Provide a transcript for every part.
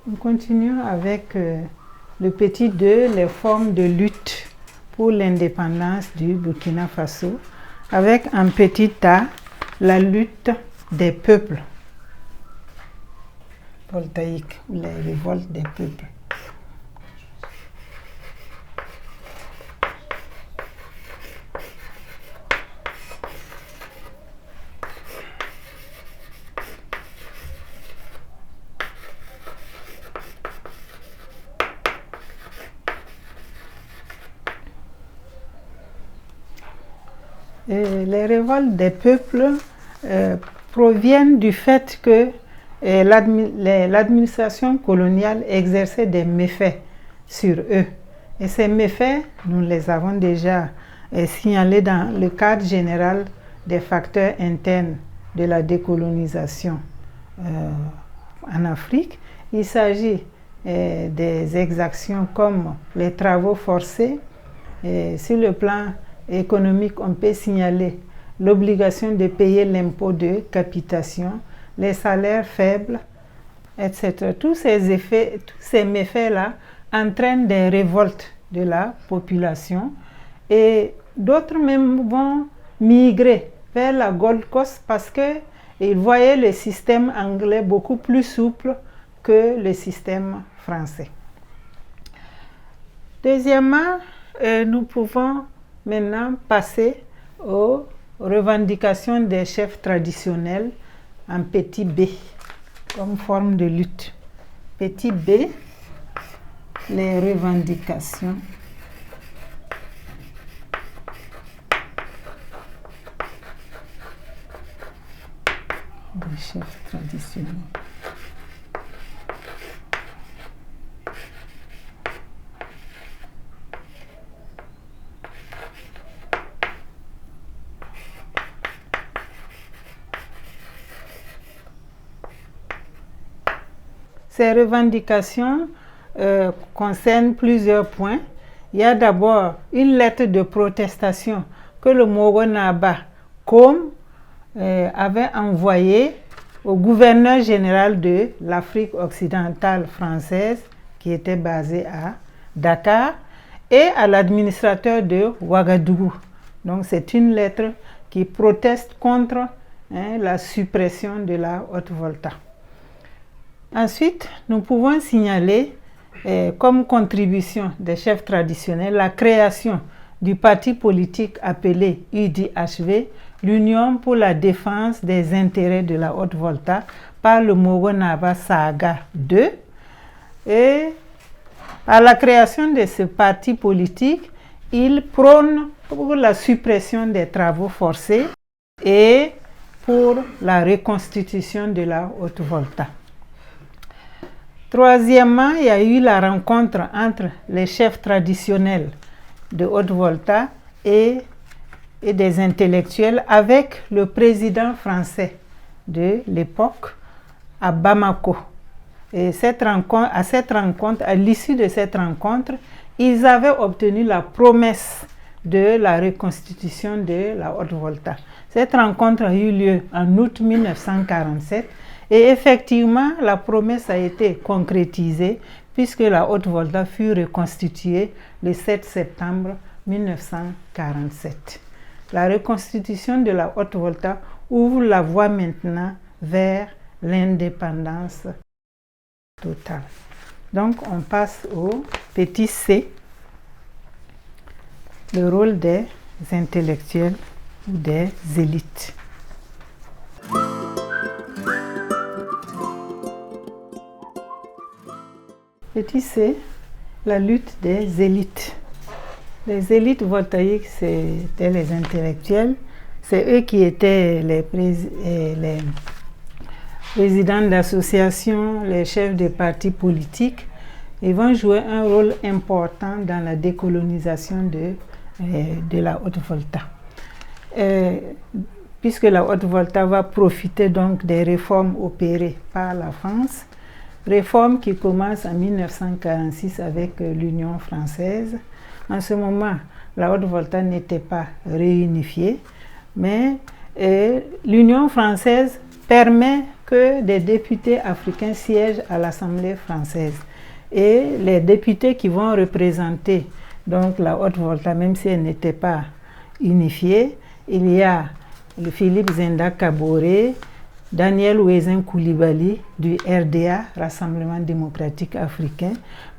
On continue avec le petit 2, les formes de lutte pour l'indépendance du Burkina Faso, avec un petit A, la lutte des peuples, voltaïque, les révoltes des peuples. Et les révoltes des peuples proviennent du fait que l'administration coloniale exerçait des méfaits sur eux. Et ces méfaits, nous les avons déjà signalés dans le cadre général des facteurs internes de la décolonisation en Afrique. Il s'agit des exactions comme les travaux forcés. Sur le plan économique, on peut signaler l'obligation de payer l'impôt de capitation, les salaires faibles, etc. Tous ces méfaits-là entraînent des révoltes de la population et d'autres même vont migrer vers la Gold Coast parce qu'ils voyaient le système anglais beaucoup plus souple que le système français. Deuxièmement, nous pouvons maintenant passer aux revendications des chefs traditionnels en petit b, comme forme de lutte. Petit b, les revendications des chefs traditionnels. Ces revendications concernent plusieurs points. Il y a d'abord une lettre de protestation que le Mogo Naba Com avait envoyée au gouverneur général de l'Afrique occidentale française, qui était basé à Dakar, et à l'administrateur de Ouagadougou. Donc c'est une lettre qui proteste contre la suppression de la Haute-Volta. Ensuite, nous pouvons signaler comme contribution des chefs traditionnels la création du parti politique appelé UDHV, l'Union pour la défense des intérêts de la Haute-Volta, par le Mogo Naba Saga II. Et à la création de ce parti politique, il prône pour la suppression des travaux forcés et pour la reconstitution de la Haute-Volta. Troisièmement, il y a eu la rencontre entre les chefs traditionnels de Haute-Volta et des intellectuels avec le président français de l'époque à Bamako. Et à l'issue de cette rencontre, ils avaient obtenu la promesse de la reconstitution de la Haute-Volta. Cette rencontre a eu lieu en août 1947. Et effectivement, la promesse a été concrétisée puisque la Haute-Volta fut reconstituée le 7 septembre 1947. La reconstitution de la Haute-Volta ouvre la voie maintenant vers l'indépendance totale. Donc, on passe au petit c, le rôle des intellectuels ou des élites. Petit c, la lutte des élites. Les élites voltaïques, c'était les intellectuels. C'est eux qui étaient les présidents d'associations, les chefs de partis politiques. Ils vont jouer un rôle important dans la décolonisation de la Haute-Volta. Puisque la Haute-Volta va profiter donc des réformes opérées par la France, réforme qui commence en 1946 avec l'Union française. En ce moment, la Haute-Volta n'était pas réunifiée, mais l'Union française permet que des députés africains siègent à l'Assemblée française. Et les députés qui vont représenter donc la Haute-Volta, même si elle n'était pas unifiée, il y a le Philippe Zenda Kaboré, Daniel Ouézen Koulibaly du RDA, Rassemblement démocratique africain,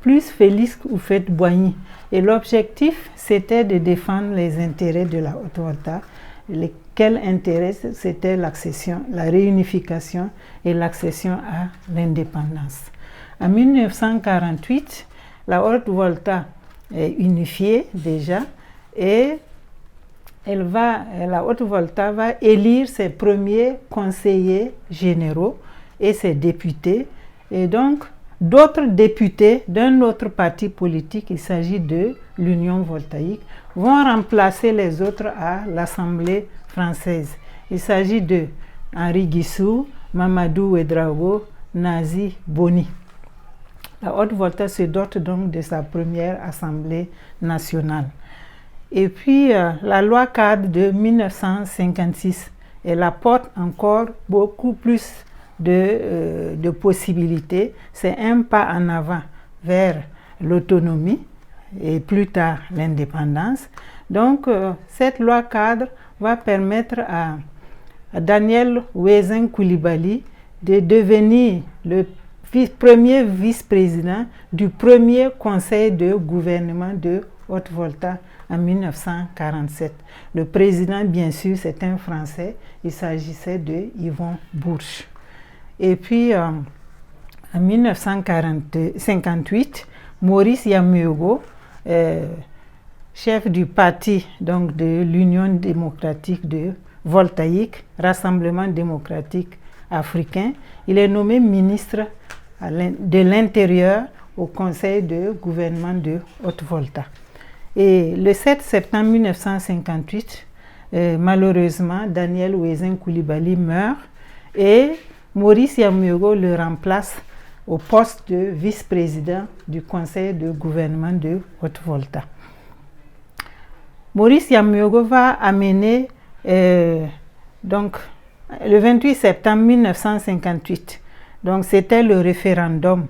plus Félix Houphouët-Boigny. Et l'objectif, c'était de défendre les intérêts de la Haute-Volta. Quel intérêt? C'était l'accession, la réunification et l'accession à l'indépendance. En 1948, la Haute-Volta est unifiée déjà et la Haute-Volta va élire ses premiers conseillers généraux et ses députés. Et donc, d'autres députés d'un autre parti politique, il s'agit de l'Union voltaïque, vont remplacer les autres à l'Assemblée française. Il s'agit de Henri Guissou, Mamadou Ouédraogo, Nazi Boni. La Haute-Volta se dote donc de sa première Assemblée nationale. Et puis, la loi cadre de 1956, elle apporte encore beaucoup plus de possibilités. C'est un pas en avant vers l'autonomie et plus tard l'indépendance. Donc, cette loi cadre va permettre à Daniel Ouézen Koulibaly de devenir le premier vice-président du premier conseil de gouvernement de Haute-Volta en 1947. Le président, bien sûr, c'est un Français. Il s'agissait de Yvon Bourges. Et puis, en 1958, Maurice Yamuego, chef du parti donc, de l'Union démocratique voltaïque, Rassemblement démocratique africain, il est nommé ministre de l'Intérieur au Conseil de gouvernement de Haute-Volta. Et le 7 septembre 1958, malheureusement, Daniel Ouézen Koulibaly meurt et Maurice Yamuego le remplace au poste de vice-président du Conseil de gouvernement de Haute-Volta. Maurice Yamuego va amener, donc, le 28 septembre 1958, donc c'était le référendum,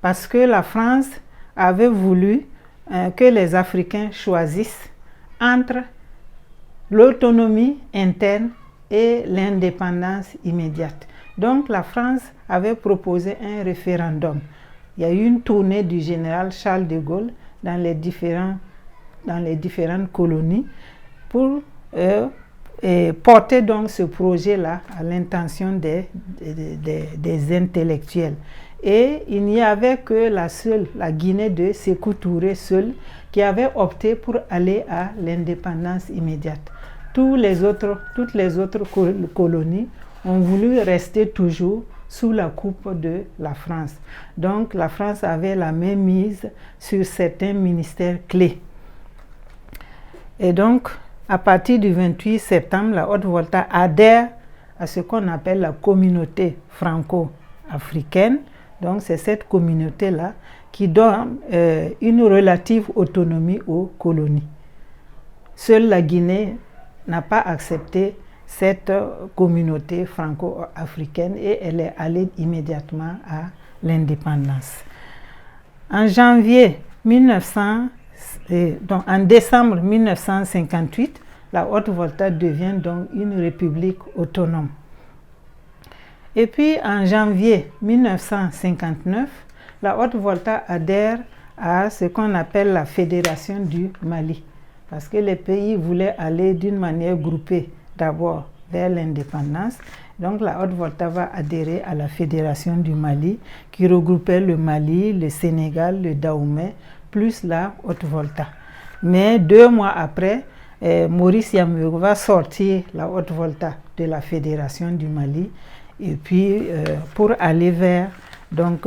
parce que la France avait voulu que les Africains choisissent entre l'autonomie interne et l'indépendance immédiate. Donc la France avait proposé un référendum. Il y a eu une tournée du général Charles de Gaulle dans les différentes colonies pour porter donc ce projet-là à l'intention des intellectuels. Et il n'y avait que la Guinée de Sékou Touré seule qui avait opté pour aller à l'indépendance immédiate. Toutes les autres colonies ont voulu rester toujours sous la coupe de la France. Donc la France avait la main mise sur certains ministères clés. Et donc, à partir du 28 septembre, la Haute-Volta adhère à ce qu'on appelle la communauté franco-africaine. Donc, c'est cette communauté-là qui donne une relative autonomie aux colonies. Seule la Guinée n'a pas accepté cette communauté franco-africaine et elle est allée immédiatement à l'indépendance. En décembre 1958, la Haute-Volta devient donc une république autonome. Et puis en janvier 1959, la Haute-Volta adhère à ce qu'on appelle la Fédération du Mali, parce que les pays voulaient aller d'une manière groupée d'abord vers l'indépendance. Donc la Haute-Volta va adhérer à la Fédération du Mali, qui regroupait le Mali, le Sénégal, le Dahomey, plus la Haute-Volta. Mais 2 mois après, Maurice Yamuego va sortir la Haute-Volta de la Fédération du Mali et puis pour aller vers, donc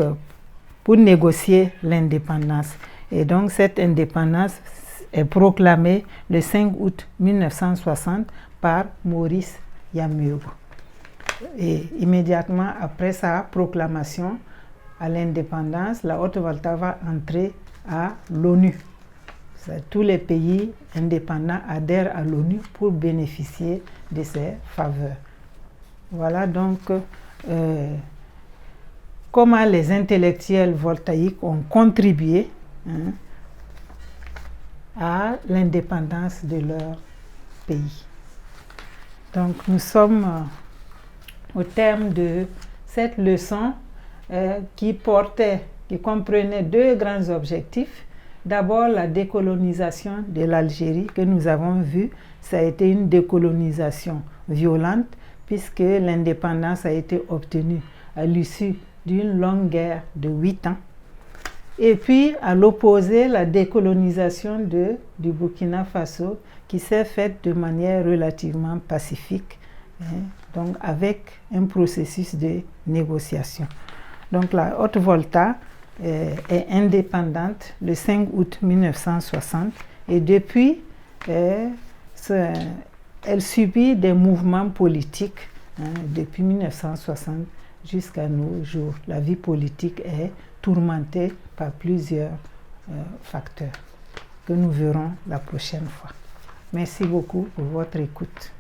pour négocier l'indépendance. Et donc cette indépendance est proclamée le 5 août 1960 par Maurice Yamuego. Et immédiatement après sa proclamation à l'indépendance, la Haute-Volta va entrer à l'ONU. Tous les pays indépendants adhèrent à l'ONU pour bénéficier de ses faveurs. Voilà donc comment les intellectuels voltaïques ont contribué à l'indépendance de leur pays. Donc nous sommes au terme de cette leçon qui comprenait deux grands objectifs. D'abord, la décolonisation de l'Algérie que nous avons vue, ça a été une décolonisation violente puisque l'indépendance a été obtenue à l'issue d'une longue guerre de 8 ans. Et puis, à l'opposé, la décolonisation du Burkina Faso qui s'est faite de manière relativement pacifique, donc avec un processus de négociation. Donc la Haute-Volta est indépendante le 5 août 1960 et depuis, elle subit des mouvements politiques depuis 1960 jusqu'à nos jours. La vie politique est tourmentée par plusieurs facteurs que nous verrons la prochaine fois. Merci beaucoup pour votre écoute.